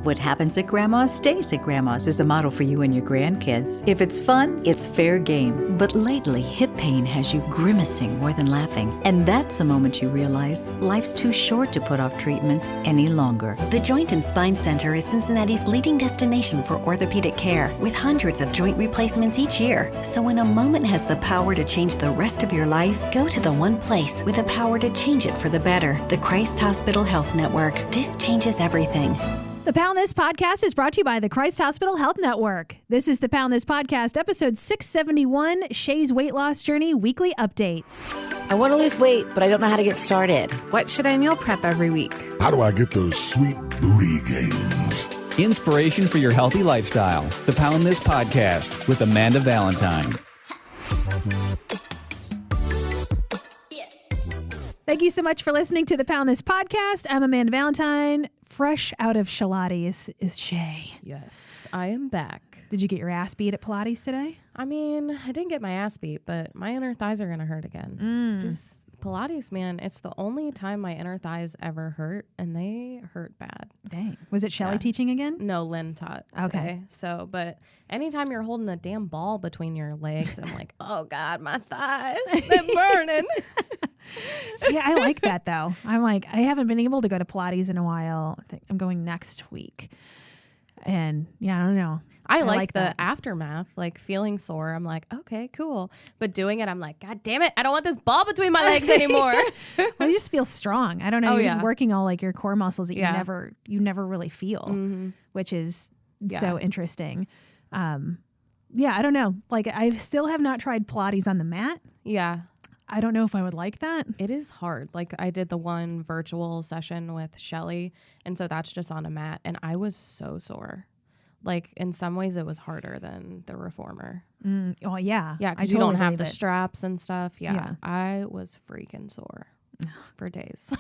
What happens at Grandma's stays at Grandma's is a model for you and your grandkids. If it's fun, it's fair game. But lately, hip pain has you grimacing more than laughing. And that's a moment you realize life's too short to put off treatment any longer. The Joint and Spine Center is Cincinnati's leading destination for orthopedic care, with hundreds of joint replacements each year. So when a moment has the power to change the rest of your life, go to the one place with the power to change it for the better. The Christ Hospital Health Network. This changes everything. The Pound This podcast is brought to you by the Christ Hospital Health Network. This is the Pound This podcast, episode 671, Shay's Weight Loss Journey Weekly Updates. I want to lose weight, but I don't know how to get started. What should I meal prep every week? How do I get those sweet booty gains? Inspiration for your healthy lifestyle. The Pound This podcast with Amanda Valentine. Thank you so much for listening to the Pound This podcast. I'm Amanda Valentine. Fresh out of Pilates is Shay. Yes, I am back. Did you get your ass beat at Pilates today? I mean, I didn't get my ass beat, but my inner thighs are going to hurt again. Just Pilates, man, it's the only time my inner thighs ever hurt, and they hurt bad. Dang. Was it Shelly teaching again? No, Lynn taught today. Okay. So, but anytime you're holding a damn ball between your legs, I'm like, oh, God, my thighs, they're burning. So, yeah, I like that, though. I'm like, I haven't been able to go to Pilates in a while. I think I'm going next week. And, yeah, I don't know. I like the that. aftermath, like feeling sore. I'm like, okay, cool. But doing it, I'm like, God damn it, I don't want this ball between my legs anymore. Well, you just feel strong. I don't know. Oh, You're yeah. just working all like your core muscles that Yeah. you never really feel, which is so interesting. Yeah, I don't know. Like, I still have not tried Pilates on the mat. Yeah. I don't know if I would like that. It is hard. Like, I did the one virtual session with Shelly, and so that's just on a mat, and I was so sore. Like, in some ways, it was harder than the reformer. Oh, yeah. Yeah, I because you don't have believe the it. straps and stuff. Yeah, Yeah. I was freaking sore for days.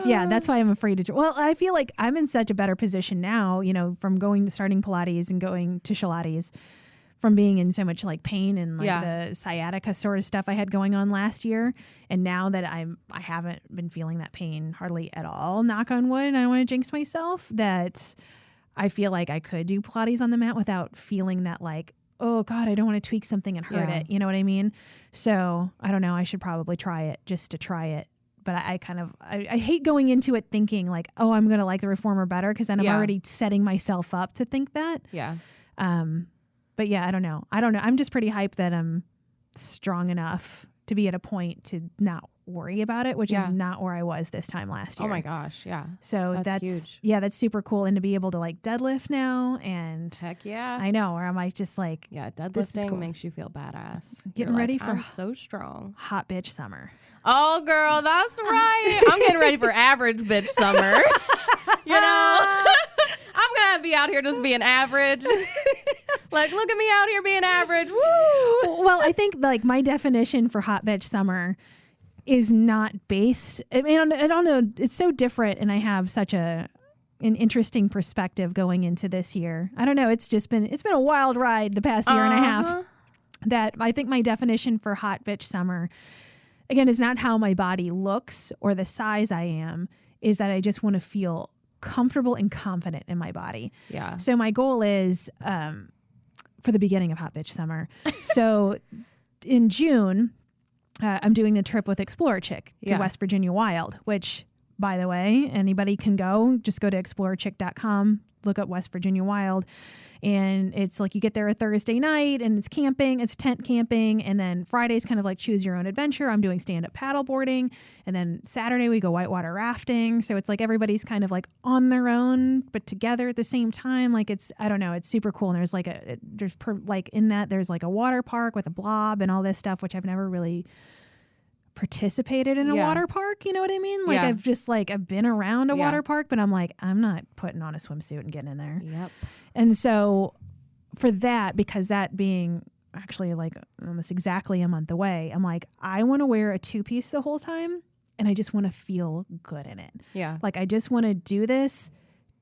Yeah, that's why I'm afraid to. Well, I feel like I'm in such a better position now, you know, from starting Pilates and going to Pilates, from being in so much like pain and like the sciatica sort of stuff I had going on last year. And now that I haven't been feeling that pain hardly at all, knock on wood, I don't want to jinx myself, that I feel like I could do Pilates on the mat without feeling that like, oh God, I don't want to tweak something and hurt it. You know what I mean? So I don't know. I should probably try it just to try it. But I hate going into it thinking like, oh, I'm going to like the reformer better, because then I'm already setting myself up to think that. Yeah. But yeah, I don't know. I'm just pretty hyped that I'm strong enough to be at a point to not worry about it, which is not where I was this time last year. Oh my gosh. Yeah. So that's huge. Yeah, that's super cool. And to be able to like deadlift now, and Heck yeah. I know, or am I just like, Yeah, this is deadlifting cool. makes you feel badass. Getting You're ready like, for I'm so strong. hot bitch summer. Oh, girl, that's right. I'm getting ready for average bitch summer. You know, I'm going to be out here just being average. Like, look at me out here being average. Woo! Well, I think like my definition for hot bitch summer is not based. I mean, I don't know. It's so different, and I have such an interesting perspective going into this year. I don't know. It's been a wild ride the past year and a half. That I think my definition for hot bitch summer, again, is not how my body looks or the size I am, is that I just want to feel comfortable and confident in my body. Yeah. So my goal is for the beginning of hot bitch summer. So in June, I'm doing the trip with Explorer Chick to West Virginia Wild, which, by the way, anybody can go. Just go to explorerchick.com, look up West Virginia Wild. And it's like you get there a Thursday night, and it's camping, it's tent camping. And then Friday's kind of like choose your own adventure. I'm doing stand-up paddle boarding. And then Saturday we go whitewater rafting. So it's like everybody's kind of like on their own, but together at the same time. Like I don't know, it's super cool. And there's like there's like a water park with a blob and all this stuff, which I've never really participated in a water park, you know what I mean? Like I've been around a water park, but I'm like, I'm not putting on a swimsuit and getting in there. Yep. And so for that, because that being actually like almost exactly a month away, I'm like, I want to wear a 2-piece the whole time, and I just want to feel good in it. Yeah. Like I just want to do this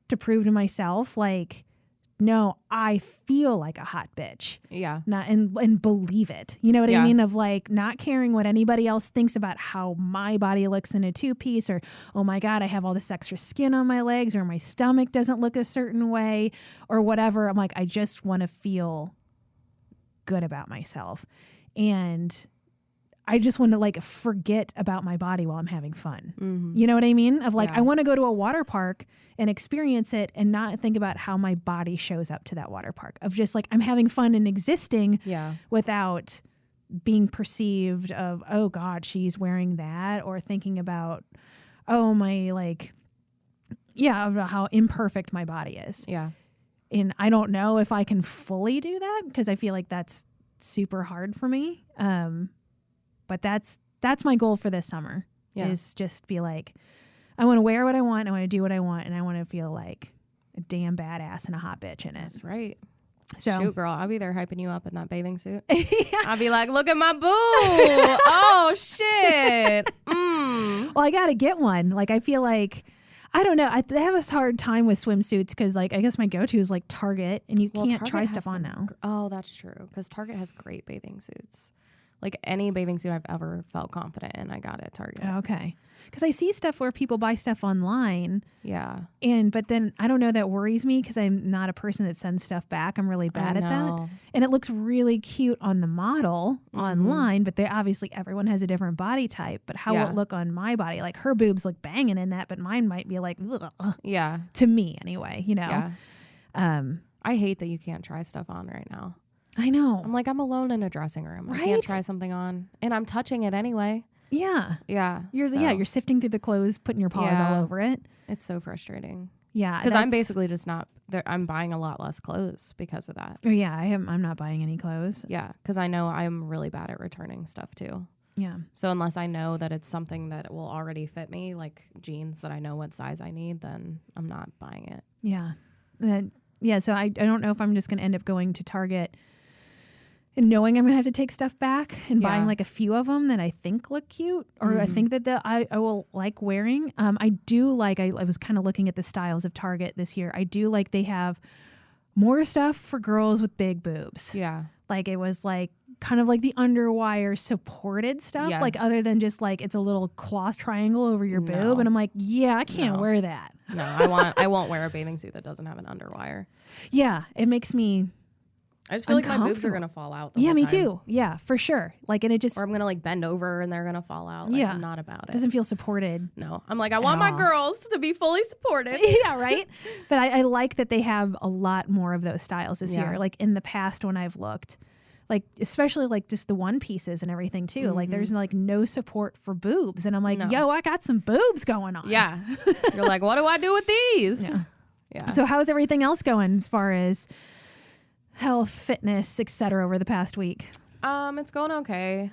to prove to myself, like, no, I feel like a hot bitch. Yeah. Not and believe it. You know what I Yeah. mean? Of like not caring what anybody else thinks about how my body looks in a 2-piece, or, oh my God, I have all this extra skin on my legs, or my stomach doesn't look a certain way, or whatever. I'm like, I just want to feel good about myself. And I just want to like forget about my body while I'm having fun. Mm-hmm. You know what I mean? Of like, Yeah. I want to go to a water park and experience it and not think about how my body shows up to that water park. Of just like, I'm having fun and existing without being perceived of, oh God, she's wearing that, or thinking about, oh my, like, of how imperfect my body is. Yeah. And I don't know if I can fully do that, because I feel like that's super hard for me. But that's my goal for this summer, is just be like, I want to wear what I want, I want to do what I want, and I want to feel like a damn badass and a hot bitch in it. That's right. So, shoot, girl, I'll be there hyping you up in that bathing suit. I'll be like, look at my boo. Oh, shit. Well, I got to get one. Like, I feel like, I don't know. I have a hard time with swimsuits because, like, I guess my go-to is like Target, and you can't Target try has stuff on now. Oh, that's true. Because Target has great bathing suits. Like any bathing suit I've ever felt confident in, I got at Target. Okay. Because I see stuff where people buy stuff online. Yeah. But then I don't know, that worries me because I'm not a person that sends stuff back. I'm really bad at that. And it looks really cute on the model online, but they obviously, everyone has a different body type. But how will it look on my body? Like her boobs look banging in that, but mine might be like, ugh. Yeah. To me anyway, you know. Yeah. I hate that you can't try stuff on right now. I know. I'm like, I'm alone in a dressing room. Right? I can't try something on. And I'm touching it anyway. Yeah. Yeah. You're sifting through the clothes, putting your paws all over it. It's so frustrating. Yeah. Because I'm basically just not there. I'm buying a lot less clothes because of that. Oh yeah, I'm not buying any clothes. Yeah. Because I know I'm really bad at returning stuff too. Yeah. So unless I know that it's something that will already fit me, like jeans that I know what size I need, then I'm not buying it. Yeah. So I don't know if I'm just going to end up going to Target and knowing I'm going to have to take stuff back and buying like a few of them that I think look cute, or I think that I will like wearing. I do like, I was kind of looking at the styles of Target this year. I do like they have more stuff for girls with big boobs. Yeah. Like it was like kind of like the underwire supported stuff, like other than just like it's a little cloth triangle over your boob. And I'm like, yeah, I can't wear that. No, I won't wear a bathing suit that doesn't have an underwire. Yeah, it makes me I just feel like my boobs are going to fall out. Yeah, me too. Yeah, for sure. Like, and it just, or I'm going to like bend over and they're going to fall out. Like, I'm not about it. Doesn't feel supported. No, I'm like, I want my girls to be fully supported. Yeah, right. But I like that they have a lot more of those styles this year. Like in the past when I've looked, like especially like just the one pieces and everything too. Like there's like no support for boobs, and I'm like, yo, I got some boobs going on. Yeah. You're like, what do I do with these? Yeah. So how's everything else going as far as health, fitness, etc. over the past week? It's going okay.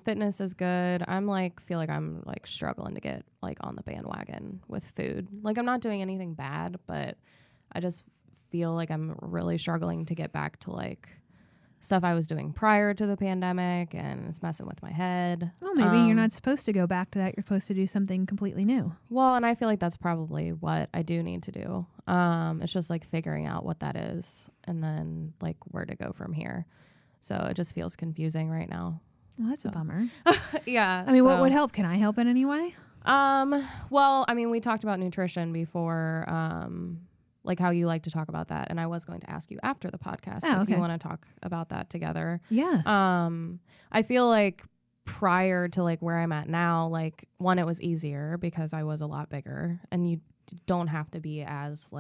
Fitness is good. I'm like, feel like I'm like struggling to get like on the bandwagon with food. Like I'm not doing anything bad, but I just feel like I'm really struggling to get back to like stuff I was doing prior to the pandemic, and it's messing with my head. Well, maybe you're not supposed to go back to that. You're supposed to do something completely new. Well, and I feel like that's probably what I do need to do. It's just like figuring out what that is and then like where to go from here. So it just feels confusing right now. Well, that's a bummer. Yeah. I mean, what would help? Can I help in any way? Well, I mean, we talked about nutrition before, like how you like to talk about that. And I was going to ask you after the podcast if you want to talk about that together. Yeah. I feel like prior to like where I'm at now, like one, it was easier because I was a lot bigger and you don't have to be as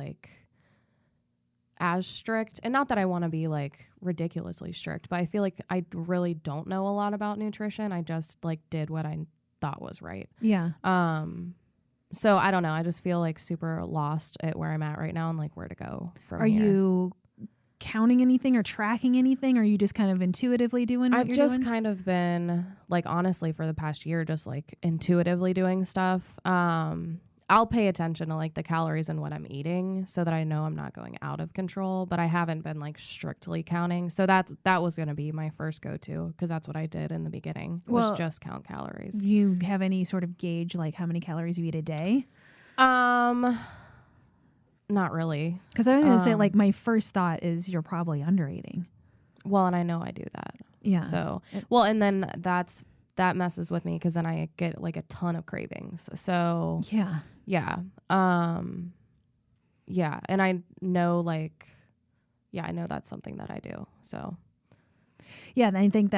strict. And not that I want to be like ridiculously strict, but I feel like I really don't know a lot about nutrition. I just like did what I thought was right. Yeah. So I don't know. I just feel like super lost at where I'm at right now and like where to go from here. Are you counting anything or tracking anything? Or are you just kind of intuitively doing what I've you're just doing? kind of been like, honestly, for the past year, just like intuitively doing stuff. I'll pay attention to like the calories and what I'm eating so that I know I'm not going out of control, but I haven't been like strictly counting. So that was going to be my first go-to because that's what I did in the beginning was just count calories. Do you have any sort of gauge, like how many calories you eat a day? Not really. Because I was going to say, like, my first thought is you're probably under eating. Well, and I know I do that. Yeah. So, well, and then that messes with me because then I get like a ton of cravings. So yeah. Yeah. Yeah. And I know I know that's something that I do. So. Yeah. And I think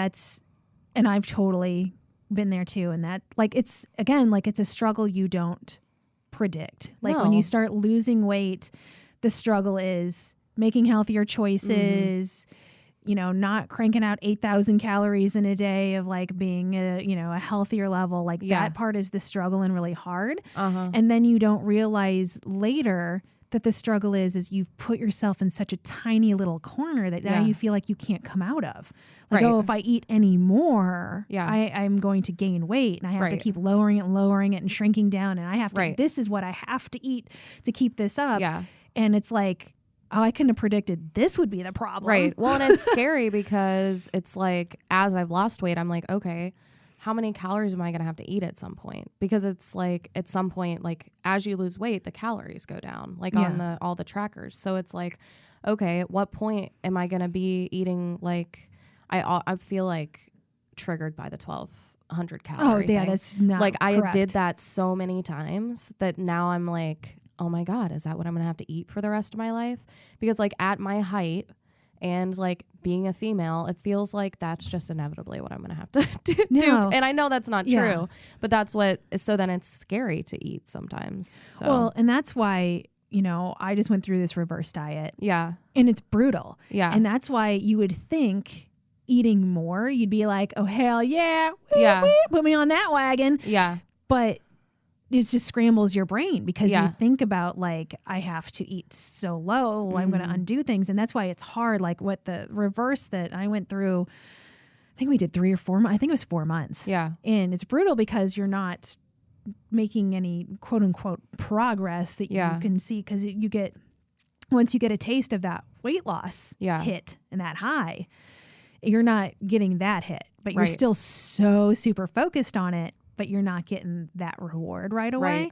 and I've totally been there too. And that, like, it's a struggle you don't predict. Like when you start losing weight, the struggle is making healthier choices, not cranking out 8,000 calories in a day of like being at a healthier level. Like that part is the struggle and really hard. And then you don't realize later that the struggle is you've put yourself in such a tiny little corner that now you feel like you can't come out of. Like, if I eat any more, I'm going to gain weight and I have to keep lowering it and shrinking down. And I have to, this is what I have to eat to keep this up. Yeah. And it's like, oh, I couldn't have predicted this would be the problem. Right. Well, and it's scary because it's like, as I've lost weight, I'm like, okay, how many calories am I going to have to eat at some point? Because it's like at some point, like as you lose weight, the calories go down, like on all the trackers. So it's like, okay, at what point am I going to be eating? Like I feel like triggered by the 1,200 calorie thing. That's not like correct. I did that so many times that now I'm like, oh my God, is that what I'm going to have to eat for the rest of my life? Because like at my height and like being a female, it feels like that's just inevitably what I'm going to have to do. And I know that's not true, but that's so then it's scary to eat sometimes. So. Well, and that's why, I just went through this reverse diet. Yeah. And it's brutal. Yeah. And that's why you would think eating more, you'd be like, oh, hell yeah. Put me on that wagon. Yeah. But it just scrambles your brain because you think about like, I have to eat so low, I'm going to undo things. And that's why it's hard. Like what the reverse that I went through, I think we did 3 or 4 months. I think it was 4 months. Yeah. And it's brutal because you're not making any quote unquote progress that you can see. Because once you get a taste of that weight loss hit and that high, you're not getting that hit, but you're still so super focused on it. But you're not getting that reward right away. Right.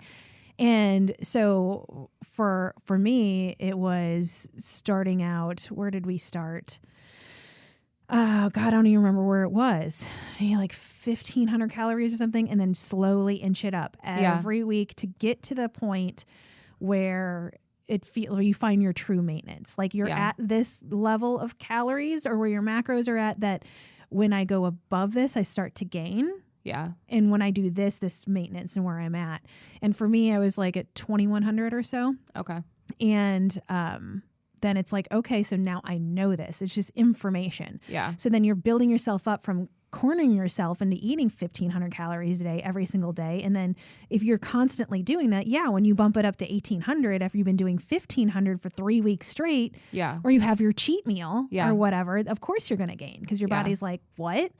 And so for me, it was starting out, where did we start? Oh God, I don't even remember where it was. Maybe like 1,500 calories or something, and then slowly inch it up every week to get to the point where you find your true maintenance. Like you're at this level of calories or where your macros are at that when I go above this, I start to gain. Yeah. And when I do this maintenance and where I'm at. And for me, I was like at 2,100 or so. Okay. And then it's like, okay, so now I know this. It's just information. Yeah. So then you're building yourself up from cornering yourself into eating 1,500 calories a day every single day. And then if you're constantly doing that, when you bump it up to 1,800 after you've been doing 1,500 for 3 weeks straight, or you have your cheat meal or whatever, of course you're going to gain because your body's like, what?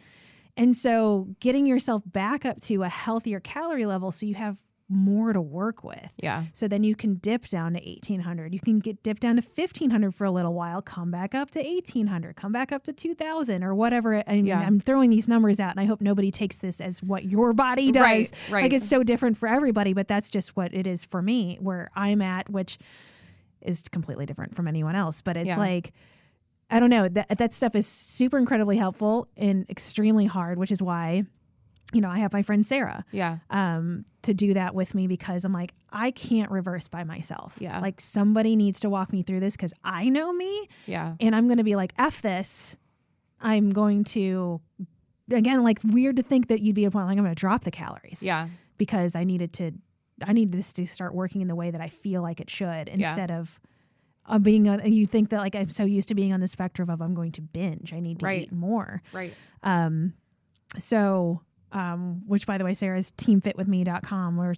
And so getting yourself back up to a healthier calorie level so you have more to work with. Yeah. So then you can dip down to 1,800. You can dip down to 1,500 for a little while, come back up to 1,800, come back up to 2,000 or whatever. I'm throwing these numbers out and I hope nobody takes this as what your body does. Right. Like it's so different for everybody, but that's just what it is for me where I'm at, which is completely different from anyone else. But it's like, I don't know, that stuff is super incredibly helpful and extremely hard, which is why, I have my friend Sarah to do that with me because I'm like, I can't reverse by myself. Yeah. Like somebody needs to walk me through this because I know me. Yeah. And I'm going to be like, F this. I'm going to, again, like weird to think that you'd be at a point like I'm going to drop the calories. Yeah. Because I need this to start working in the way that I feel like it should instead of you think that like I'm so used to being on the spectrum of I'm going to binge. I need to eat more. Right. Which by the way, Sarah's teamfitwithme.com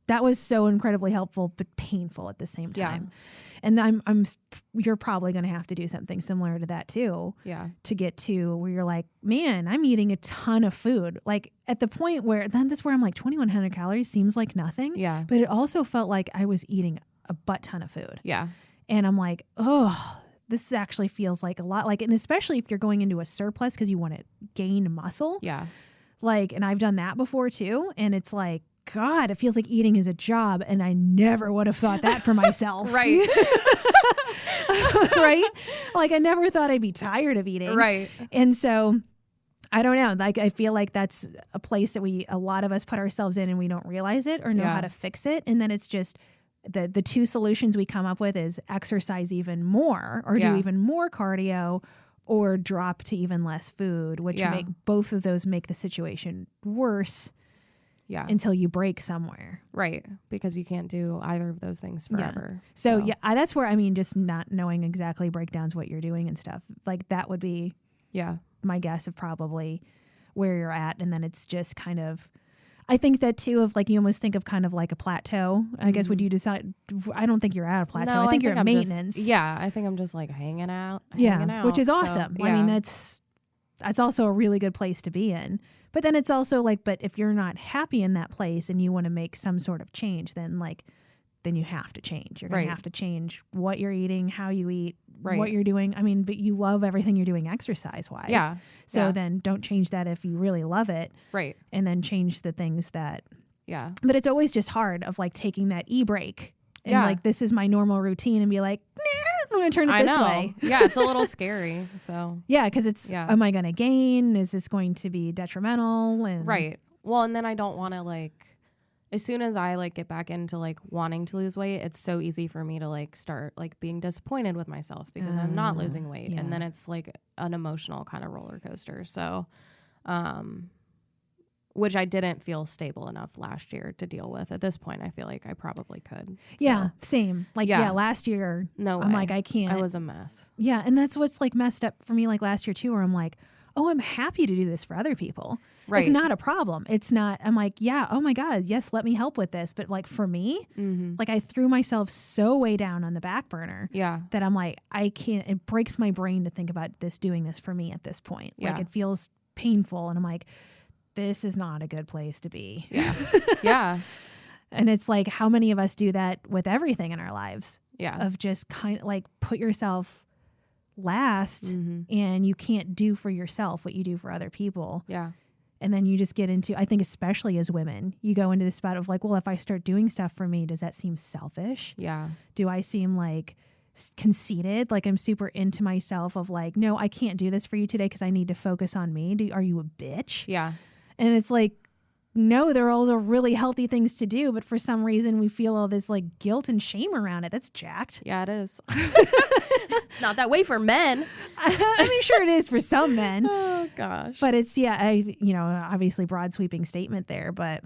that was so incredibly helpful, but painful at the same time. Yeah. And you're probably going to have to do something similar to that too. Yeah. To get to where you're like, man, I'm eating a ton of food. Like at the point where that's where I'm like 2,100 calories seems like nothing. Yeah. But it also felt like I was eating a butt ton of food. Yeah. And I'm like, oh, this actually feels like a lot. Like, and especially if you're going into a surplus because you want to gain muscle. Yeah. Like, and I've done that before too. And it's like, God, it feels like eating is a job. And I never would have thought that for myself. Right. Right? Like I never thought I'd be tired of eating. Right. And so I don't know. Like I feel like that's a place that a lot of us put ourselves in and we don't realize it or know how to fix it. And then it's just the two solutions we come up with is exercise even more or do even more cardio or drop to even less food, which make both of those make the situation worse. Yeah. Until you break somewhere. Right. Because you can't do either of those things forever. Yeah. So that's where, I mean, just not knowing exactly breakdowns, what you're doing and stuff. Like that would be my guess of probably where you're at. And then it's just kind of, I think that too of like, you almost think of kind of like a plateau. I guess would you decide, I don't think you're at a plateau. No, I think you're at maintenance. I think I'm just like hanging out. Which is awesome. So, I mean, that's also a really good place to be in. But then it's also like, but if you're not happy in that place and you want to make some sort of change, then you have to change. You're going to have to change what you're eating, how you eat, what you're doing. I mean, but you love everything you're doing exercise wise. Yeah. So then don't change that if you really love it. Right. And then change the things that. Yeah. But it's always just hard of like taking that e-break and like, this is my normal routine and be like, I'm going to turn it this way. Yeah, it's a little scary. So yeah, because it's, am I going to gain? Is this going to be detrimental? And right. Well, and then I don't want to like, as soon as I like get back into like wanting to lose weight, it's so easy for me to like start like being disappointed with myself because I'm not losing weight. Yeah. And then it's like an emotional kind of roller coaster. So, which I didn't feel stable enough last year to deal with. At this point, I feel like I probably could. So. Yeah, same. Like, last year, I'm like, I can't. I was a mess. Yeah, and that's what's like messed up for me like last year too, where I'm like, oh, I'm happy to do this for other people. Right. It's not a problem. It's not, I'm like, yeah, oh my God, yes, let me help with this. But like for me, like I threw myself so way down on the back burner that I'm like, I can't, it breaks my brain to think about doing this for me at this point. Like it feels painful. And I'm like, this is not a good place to be. Yeah. Yeah. And it's like, how many of us do that with everything in our lives? Yeah. Of just kind of like put yourself last and you can't do for yourself what you do for other people. Yeah. And then you just get into, I think especially as women, you go into this spot of like, well, if I start doing stuff for me, does that seem selfish? Yeah. Do I seem like conceited? Like I'm super into myself of like, no, I can't do this for you today because I need to focus on me. Are you a bitch? Yeah. And it's like, no, they're all the really healthy things to do, but for some reason we feel all this like guilt and shame around it. That's jacked. Yeah, it is. It's not that way for men. I mean, sure it is for some men. Oh gosh. But it's, obviously broad sweeping statement there, but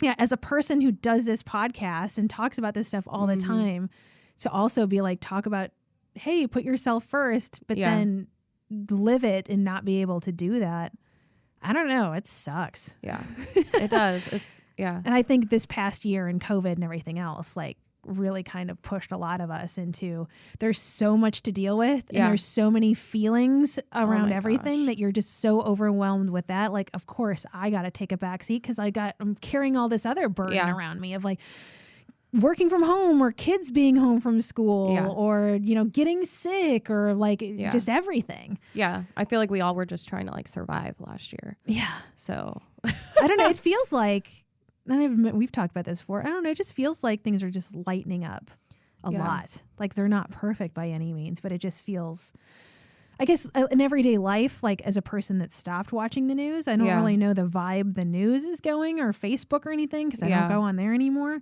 yeah, as a person who does this podcast and talks about this stuff all the time, to also be like, talk about, hey, put yourself first, but then live it and not be able to do that. I don't know. It sucks. Yeah, it does. And I think this past year and COVID and everything else, like really kind of pushed a lot of us into, there's so much to deal with and there's so many feelings around everything that you're just so overwhelmed with that. Like, of course I got to take a back seat because I'm carrying all this other burden around me of like working from home or kids being home from school or, getting sick or like just everything. Yeah. I feel like we all were just trying to like survive last year. Yeah. So I don't know. It feels like, we've talked about this before. I don't know. It just feels like things are just lightening up a lot. Like they're not perfect by any means, but it just feels, I guess in everyday life, like as a person that stopped watching the news, I don't really know the vibe the news is going or Facebook or anything because I don't go on there anymore.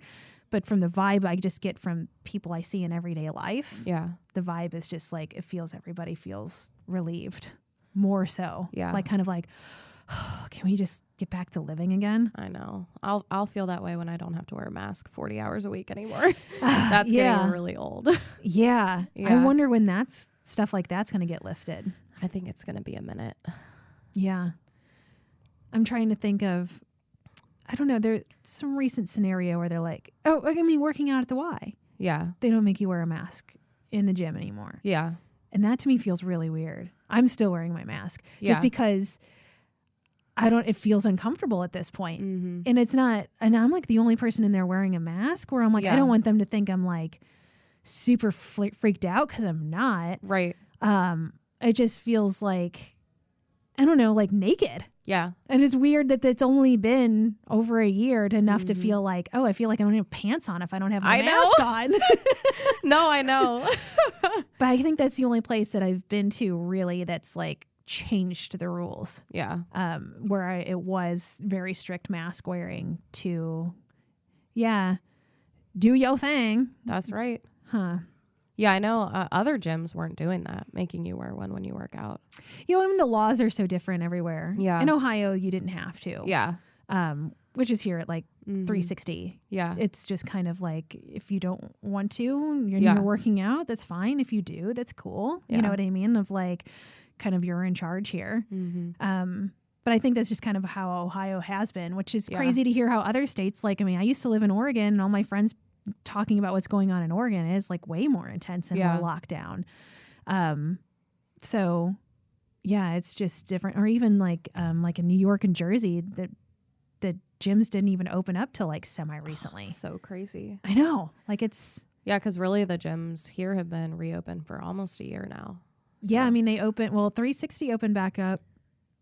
But from the vibe I just get from people I see in everyday life, the vibe is just like, everybody feels relieved more so. Yeah. Like kind of like, oh, can we just get back to living again? I know. I'll feel that way when I don't have to wear a mask 40 hours a week anymore. That's getting really old. Yeah. I wonder when stuff like that's going to get lifted. I think it's going to be a minute. Yeah. I'm trying to think of, I don't know, there's some recent scenario where they're like, oh, I mean, working out at the Y. Yeah. They don't make you wear a mask in the gym anymore. Yeah. And that to me feels really weird. I'm still wearing my mask just because it feels uncomfortable at this point. And it's not, and I'm like the only person in there wearing a mask where I'm like, I don't want them to think I'm like super freaked out because I'm not. Right. It just feels like, I don't know, like naked. Yeah. And it's weird that it's only been over a year to enough to feel like, oh, I feel like I don't have pants on if I don't have my mask on. No, I know. But I think that's the only place that I've been to really that's like changed the rules. Yeah. Where it was very strict mask wearing to, do your thing. That's right. Huh. Yeah, I know other gyms weren't doing that, making you wear one when you work out. You know, I mean, the laws are so different everywhere. Yeah. In Ohio, you didn't have to. Yeah. Which is here at like 360. Yeah. It's just kind of like, if you don't want to, you're working out, that's fine. If you do, that's cool. Yeah. You know what I mean? Of like, kind of you're in charge here. But I think that's just kind of how Ohio has been, which is crazy to hear how other states, like, I mean, I used to live in Oregon and all my friends talking about what's going on in Oregon is like way more intense and more lockdown. So yeah, it's just different. Or even like in New York and Jersey, the gyms didn't even open up till like semi recently. So crazy. I know. Like it's. Yeah. 'Cause really the gyms here have been reopened for almost a year now. So. Yeah. I mean, they opened, 360 opened back up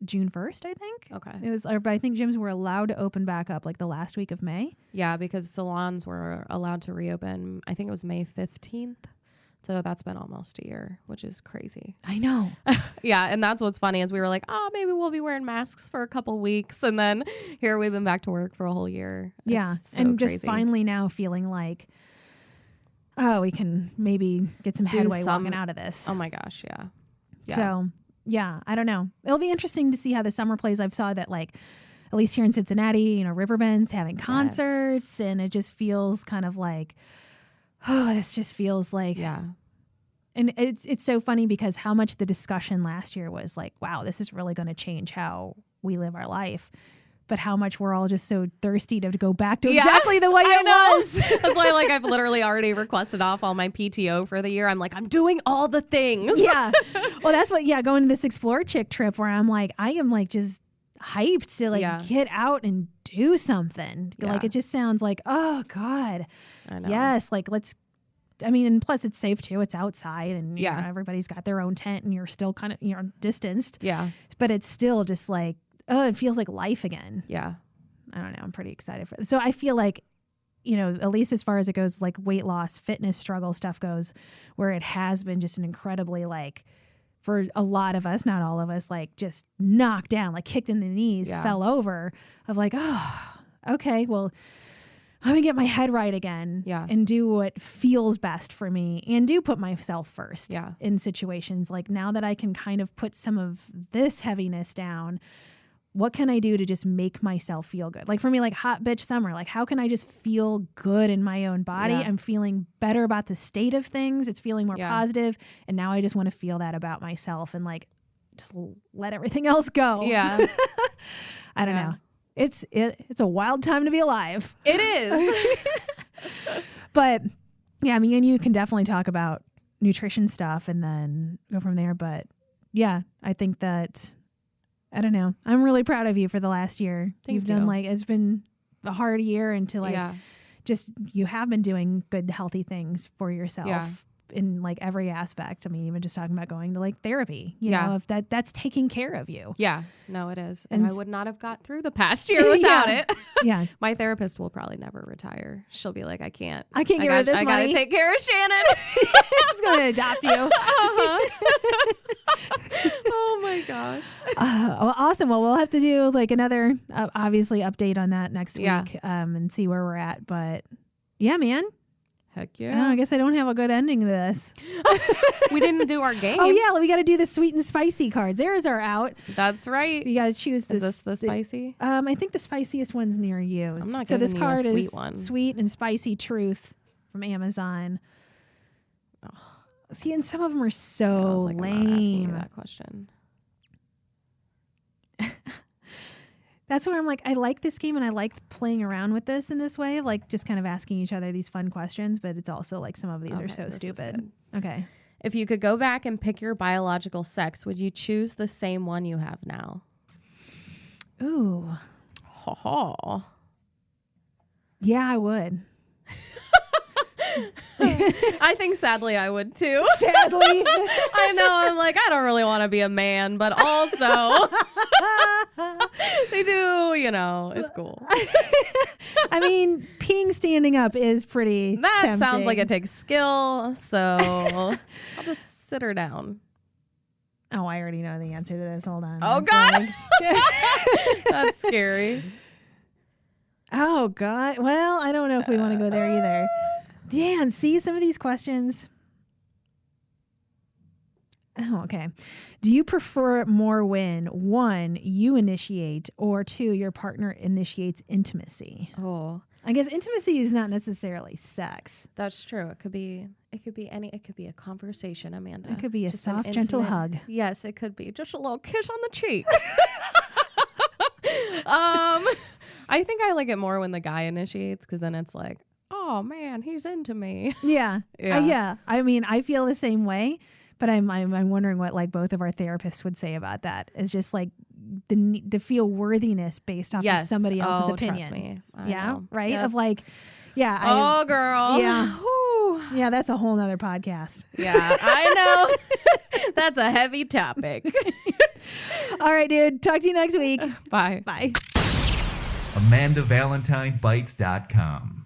June 1st, I think. Okay. It was, but I think gyms were allowed to open back up like the last week of May. Yeah, because salons were allowed to reopen, I think it was May 15th. So that's been almost a year, which is crazy. I know. Yeah, and that's what's funny is we were like, oh, maybe we'll be wearing masks for a couple weeks. And then here we've been back to work for a whole year. Yeah, It's so and just crazy. finally now feeling like, oh, we can maybe get some headway walking out of this. Oh my gosh, yeah. So, yeah, I don't know. It'll be interesting to see how the summer plays. I've saw that like, at least here in Cincinnati, you know, Riverbend's having concerts and it just feels kind of like, oh, this just feels like, and it's so funny because how much the discussion last year was like, wow, this is really going to change how we live our life. But how much we're all just so thirsty to go back to exactly the way it was. That's why like I've literally already requested off all my PTO for the year. I'm like, I'm doing all the things. Yeah. Well, that's what, going to this Explore Chick trip where I'm like, I am like just hyped to like get out and do something. Yeah. Like it just sounds like, oh God. I know. Yes. Like and plus it's safe too. It's outside and you know, everybody's got their own tent and you're still kind of, distanced. Yeah. But it's still just like, oh, it feels like life again. Yeah. I don't know. I'm pretty excited for it. So I feel like, at least as far as it goes, like weight loss, fitness struggle stuff goes, where it has been just an incredibly like, for a lot of us, not all of us, like just knocked down, like kicked in the knees, fell over of like, oh, okay, well, let me get my head right again and do what feels best for me and do put myself first in situations. Like now that I can kind of put some of this heaviness down, what can I do to just make myself feel good? Like for me, like hot bitch summer, like how can I just feel good in my own body? I'm feeling better about the state of things. It's feeling more positive. And now I just want to feel that about myself and like, just let everything else go. Yeah. I don't know. It's a wild time to be alive. It is. But yeah, I mean, and you can definitely talk about nutrition stuff and then go from there. But yeah, I think that, I don't know. I'm really proud of you for the last year. You've done like, it's been a hard year and to like, just, you have been doing good, healthy things for yourself in like every aspect. I mean, even just talking about going to like therapy, you know, if that's taking care of you. Yeah, no, it is. And I would not have got through the past year without it. Yeah. My therapist will probably never retire. She'll be like, I can't get rid of this I money. gotta take care of Shannon. She's going to adopt you. Oh my gosh. Well, awesome. Well, we'll have to do like another, obviously update on that next week and see where we're at. But yeah, man. Heck I don't know, I guess I don't have a good ending to this. We didn't do our game. Oh yeah, we got to do the sweet and spicy cards. There's our out. That's right. You got to choose this. Is this the spicy? I think the spiciest one's near you. I'm not so giving this you card a sweet is one. Sweet and Spicy Truth from Amazon. Oh. See, and some of them are so like, I'm not asking you lame. that question. That's where I'm like, I like this game and I like playing around with this in this way, like just kind of asking each other these fun questions, but it's also like some of these are so stupid. Okay. If you could go back and pick your biological sex, would you choose the same one you have now? Ooh. Ha ha. Yeah, I would. I think sadly I would too. Sadly. I know. I'm like, I don't really want to be a man, but also they do, it's cool. I mean, peeing standing up is pretty That tempting. sounds like it takes skill. So I'll just sit her down. Oh, I already know the answer to this. Hold on. Oh, That's God. That's scary. Oh, God. Well, I don't know if we want to go there either. Yeah, and see some of these questions. Oh, okay. Do you prefer more when, 1, you initiate, or 2, your partner initiates intimacy? Oh, I guess intimacy is not necessarily sex. that's true. It could be a conversation, Amanda. It could be a Just an soft, gentle intimate- hug. Yes, it could be. Just a little kiss on the cheek. I think I like it more when the guy initiates, because then it's like, oh man, he's into me. Yeah. Yeah. Yeah. I mean, I feel the same way, but I'm wondering what like both of our therapists would say about that. It's just like the need to feel worthiness based off of somebody else's opinion. Trust me. I Yeah. know. Right. Yep. Of like, yeah. Oh, girl. Yeah. Whew. Yeah. That's a whole nother podcast. Yeah, I know. That's a heavy topic. All right, dude. Talk to you next week. Bye. Bye. AmandaValentineBites.com